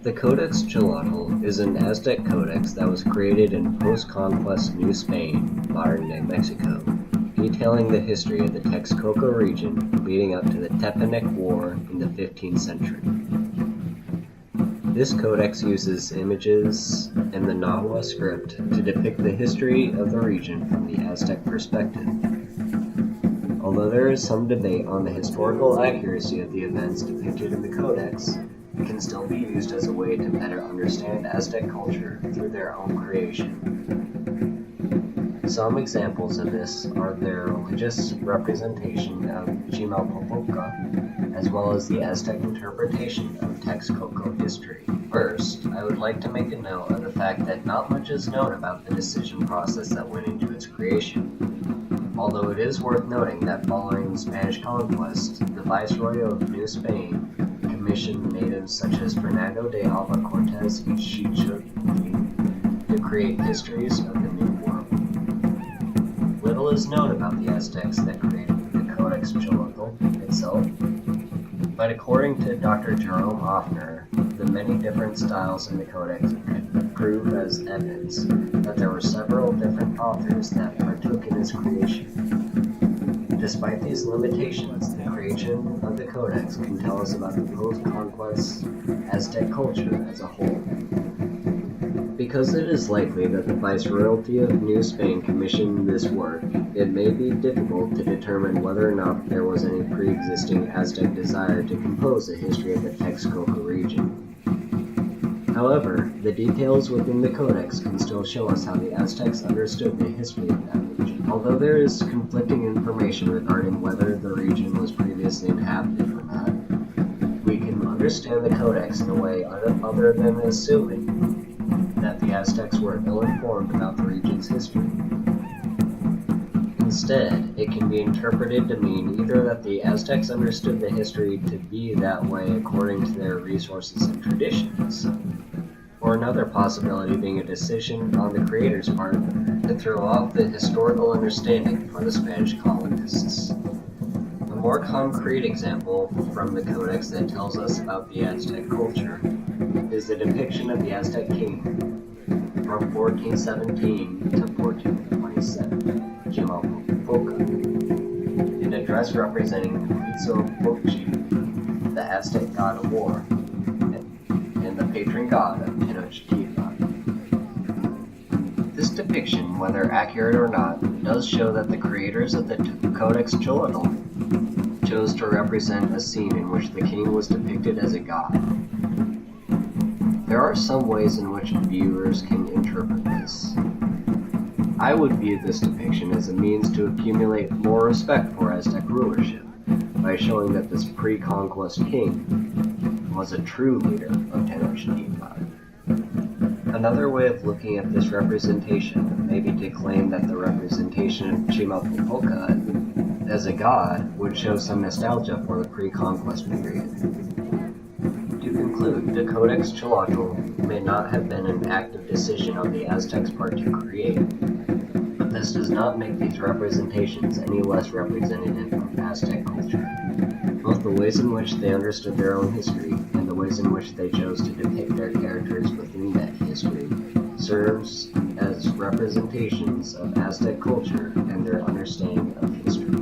The Codex Xolotl is an Aztec codex that was created in post-conquest New Spain, modern-day Mexico, detailing the history of the Texcoco region leading up to the Tepanec War in the 15th century. This codex uses images and the Nahua script to depict the history of the region from the Aztec perspective. Although there is some debate on the historical accuracy of the events depicted in the codex, it can still be used as a way to better understand Aztec culture through their own creation. Some examples of this are their religious representation of Chimalpopoca, as well as the Aztec interpretation of Texcoco history. First, I would like to make a note of the fact that not much is known about the decision process that went into its creation. Although it is worth noting that following the Spanish conquest, the Viceroy of New Spain commissioned natives such as Fernando de Alva Cortez y Xicoténcatl to create histories of the New World. Little is known about the Aztecs that created the Codex Xolotl itself, but according to Dr. Jerome Offner, the many different styles in the Codex could prove as evidence that there were several different authors that partook in its creation. Despite these limitations, the creation of the Codex can tell us about the post-conquest Aztec culture as a whole. Because it is likely that the Viceroyalty of New Spain commissioned this work, it may be difficult to determine whether or not there was any pre-existing Aztec desire to compose a history of the Texcoco region. However, the details within the Codex can still show us how the Aztecs understood the history of that region. Although there is conflicting information regarding whether the region was previously inhabited or not, we can understand the Codex in a way other than assuming that the Aztecs were ill-informed about the region's history. Instead, it can be interpreted to mean either that the Aztecs understood the history to be that way according to their resources and traditions, or another possibility being a decision on the creator's part to throw off the historical understanding for the Spanish colonists. A more concrete example from the Codex that tells us about the Aztec culture is the depiction of the Aztec king from 1417 to 1427, Chimalpopoca, in a dress representing Huitzilopochtli, the Aztec god of war, and the patron god of Tenochtitlan. This depiction, whether accurate or not, does show that the creators of the Codex Xolotl chose to represent a scene in which the king was depicted as a god. There are some ways in which viewers can interpret this. I would view this depiction as a means to accumulate more respect for Aztec rulership by showing that this pre-conquest king was a true leader of Tenochtitlan. Another way of looking at this representation may be to claim that the representation of Chimalpopoca as a god would show some nostalgia for the pre-conquest period. To conclude, the Codex Xolotl may not have been an active decision on the Aztecs' part to create, but this does not make these representations any less representative of Aztec culture. Both the ways in which they understood their own history and the ways in which they chose to depict their characters within that history serves as representations of Aztec culture and their understanding of history.